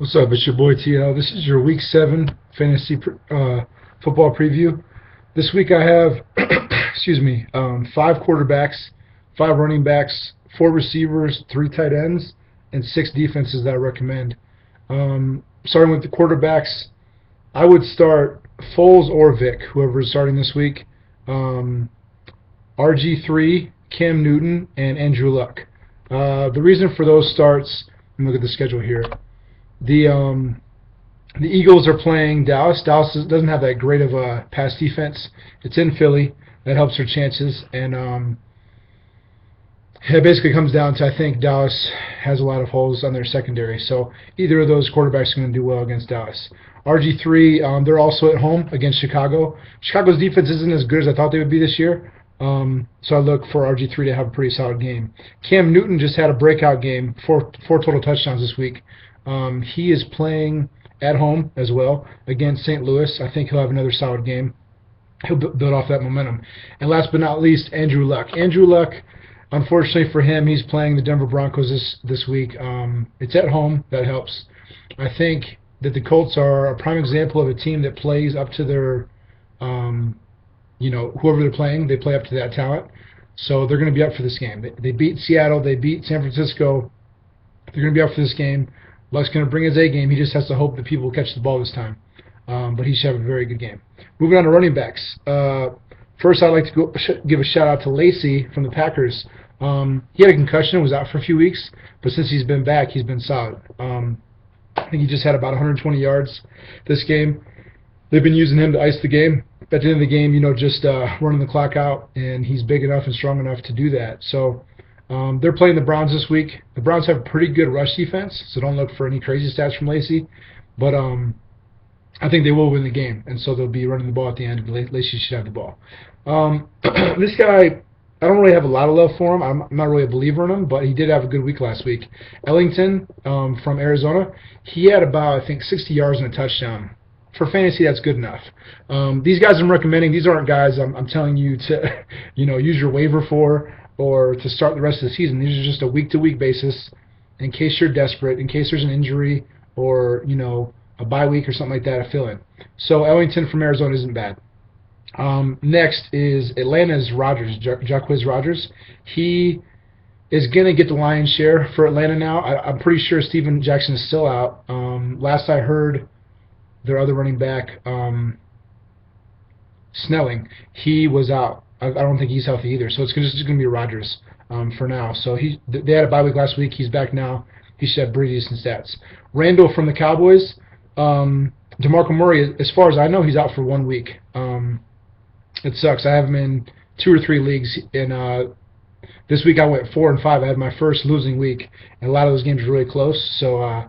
What's up? It's your boy TL. This is your Week 7 fantasy football preview. This week I have, excuse me, 5 quarterbacks, 5 running backs, 4 receivers, 3 tight ends, and 6 defenses that I recommend. Starting with the quarterbacks, I would start Foles or Vic, whoever is starting this week. RG3, Cam Newton, and Andrew Luck. The reason for those starts, let me look at the schedule here. The Eagles are playing Dallas. Dallas doesn't have that great of a pass defense. It's in Philly. That helps their chances. And it basically comes down to, I think Dallas has a lot of holes on their secondary. So either of those quarterbacks are going to do well against Dallas. RG3, they're also at home against Chicago. Chicago's defense isn't as good as I thought they would be this year. So I look for RG3 to have a pretty solid game. Cam Newton just had a breakout game, four total touchdowns this week. He is playing at home as well against St. Louis. I think he'll have another solid game. He'll build off that momentum. And last but not least, Andrew Luck. Andrew Luck, unfortunately for him, he's playing the Denver Broncos this week. It's at home. That helps. I think that the Colts are a prime example of a team that plays up to their, whoever they're playing, they play up to that talent. So they're going to be up for this game. They beat Seattle. They beat San Francisco. They're going to be up for this game. Luck's going to bring his A game. He just has to hope that people will catch the ball this time. But he should have a very good game. Moving on to running backs. First, I'd like to give a shout-out to Lacy from the Packers. He had a concussion, was out for a few weeks, but since he's been back, he's been solid. I think he just had about 120 yards this game. They've been using him to ice the game. At the end of the game, just running the clock out, and he's big enough and strong enough to do that. So they're playing the Browns this week. The Browns have a pretty good rush defense, so don't look for any crazy stats from Lacy. But I think they will win the game, and so they'll be running the ball at the end. Lacy should have the ball. This guy, I don't really have a lot of love for him. I'm not really a believer in him, but he did have a good week last week. Ellington from Arizona, he had about, I think, 60 yards and a touchdown. For fantasy, that's good enough. These guys I'm recommending, these aren't guys I'm telling you to use your waiver for or to start the rest of the season. These are just a week-to-week basis in case you're desperate, in case there's an injury or, a bye week or something like that to fill in. So Ellington from Arizona isn't bad. Next is Atlanta's Rodgers, Jacquizz Rodgers. He is going to get the lion's share for Atlanta now. I'm pretty sure Steven Jackson is still out. Last I heard, their other running back, Snelling, he was out. I don't think he's healthy either. So it's just going to be Rodgers for now. So they had a bye week last week. He's back now. He should have pretty decent stats. Randall from the Cowboys. DeMarco Murray, as far as I know, he's out for 1 week. It sucks. I have him in 2 or 3 leagues. And this week I went 4-5. I had my first losing week. And a lot of those games were really close. So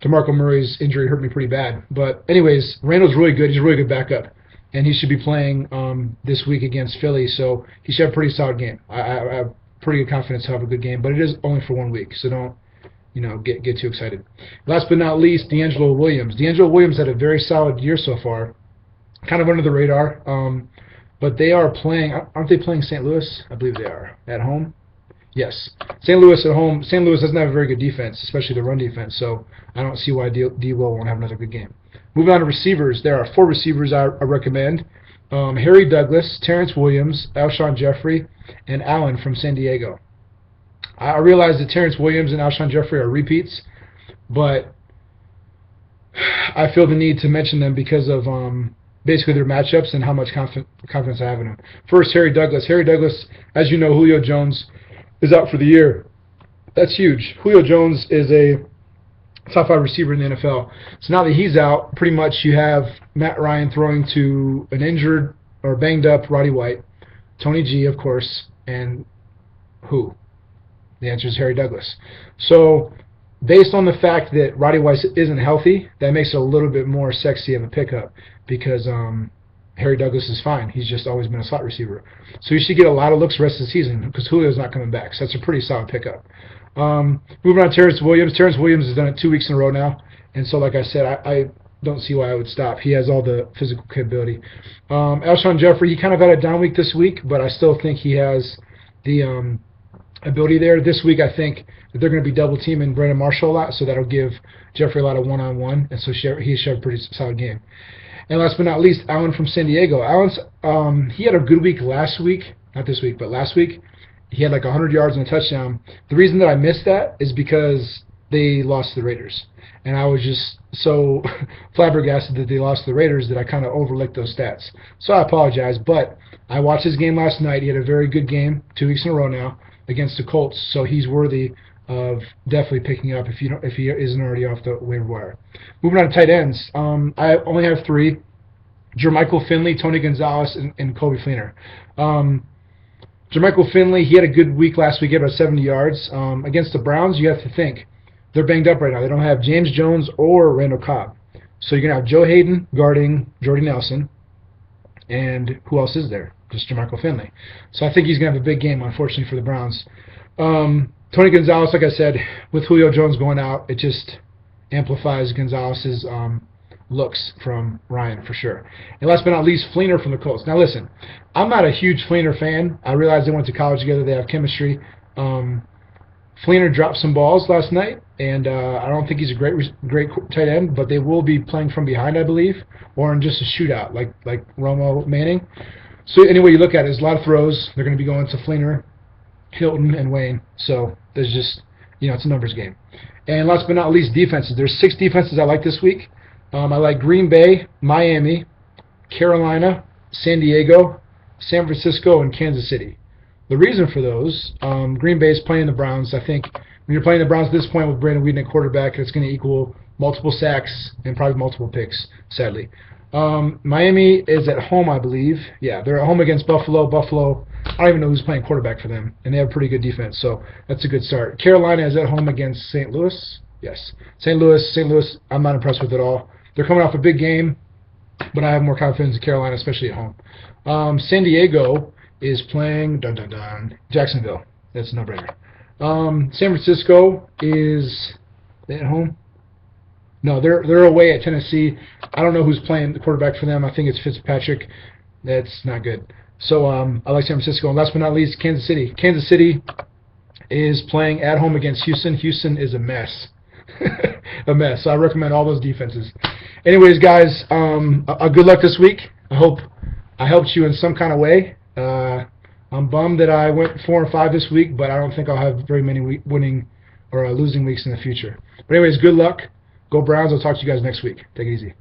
DeMarco Murray's injury hurt me pretty bad. But anyways, Randall's really good. He's a really good backup. And he should be playing this week against Philly, so he should have a pretty solid game. I have pretty good confidence he'll have a good game, but it is only for 1 week, so don't get too excited. Last but not least, DeAngelo Williams. DeAngelo Williams had a very solid year so far, kind of under the radar. But they are playing, aren't they playing St. Louis? I believe they are. At home? Yes. St. Louis at home. St. Louis doesn't have a very good defense, especially the run defense, so I don't see why D-Will won't have another good game. Moving on to receivers, there are 4 receivers I recommend. Harry Douglas, Terrence Williams, Alshon Jeffrey, and Allen from San Diego. I realize that Terrence Williams and Alshon Jeffrey are repeats, but I feel the need to mention them because of basically their matchups and how much confidence I have in them. First, Harry Douglas. Harry Douglas, as you know, Julio Jones is out for the year. That's huge. Julio Jones is a top 5 receiver in the NFL. So now that he's out, pretty much you have Matt Ryan throwing to an injured or banged up Roddy White, Tony G, of course, and who? The answer is Harry Douglas. So based on the fact that Roddy White isn't healthy, that makes it a little bit more sexy of a pickup because Harry Douglas is fine. He's just always been a slot receiver. So you should get a lot of looks the rest of the season because Julio's not coming back. So that's a pretty solid pickup. Moving on to Terrence Williams. Terrence Williams has done it 2 weeks in a row now. And so, like I said, I don't see why I would stop. He has all the physical capability. Alshon Jeffrey, he kind of had a down week this week, but I still think he has the ability there. This week, I think that they're going to be double teaming Brandon Marshall a lot, so that'll give Jeffrey a lot of one-on-one, and so he should have a pretty solid game. And last but not least, Allen from San Diego. Allen's he had a good week last week, not this week, but last week. He had like 100 yards and a touchdown. The reason that I missed that is because they lost to the Raiders. And I was just so flabbergasted that they lost to the Raiders that I kind of overlooked those stats. So I apologize, but I watched his game last night. He had a very good game, 2 weeks in a row now, against the Colts. So he's worthy of definitely picking up if he isn't already off the waiver wire. Moving on to tight ends. I only have 3. Jermichael Finley, Tony Gonzalez, and Kobe Fleener. Jermichael Finley, he had a good week last week, he had about 70 yards. Against the Browns, you have to think. They're banged up right now. They don't have James Jones or Randall Cobb. So you're going to have Joe Hayden guarding Jordy Nelson. And who else is there? Just Jermichael Finley. So I think he's going to have a big game, unfortunately, for the Browns. Tony Gonzalez, like I said, with Julio Jones going out, it just amplifies Gonzalez's looks from Ryan for sure. And last but not least, Fleener from the Colts. Now listen, I'm not a huge Fleener fan. I realize they went to college together. They have chemistry. Fleener dropped some balls last night, and I don't think he's a great tight end, but they will be playing from behind, I believe, or in just a shootout like Romo Manning. So anyway you look at it, there's a lot of throws. They're going to be going to Fleener, Hilton, and Wayne. So there's just, it's a numbers game. And last but not least, defenses. There's 6 defenses I like this week. I like Green Bay, Miami, Carolina, San Diego, San Francisco, and Kansas City. The reason for those, Green Bay is playing the Browns. I think when you're playing the Browns at this point with Brandon Weeden at quarterback, it's going to equal multiple sacks and probably multiple picks, sadly. Miami is at home, I believe. Yeah, they're at home against Buffalo. Buffalo, I don't even know who's playing quarterback for them, and they have a pretty good defense, so that's a good start. Carolina is at home against St. Louis. Yes, St. Louis, I'm not impressed with at all. They're coming off a big game, but I have more confidence in Carolina, especially at home. San Diego is playing Jacksonville. That's a no-brainer. San Francisco is they at home? No, they're away at Tennessee. I don't know who's playing the quarterback for them. I think it's Fitzpatrick. That's not good. So I like San Francisco. And last but not least, Kansas City. Kansas City is playing at home against Houston. Houston is a mess. A mess. So I recommend all those defenses. Anyways, guys, good luck this week. I hope I helped you in some kind of way. I'm bummed that I went 4-5 this week, but I don't think I'll have very many winning or losing weeks in the future. But anyways, good luck. Go Browns. I'll talk to you guys next week. Take it easy.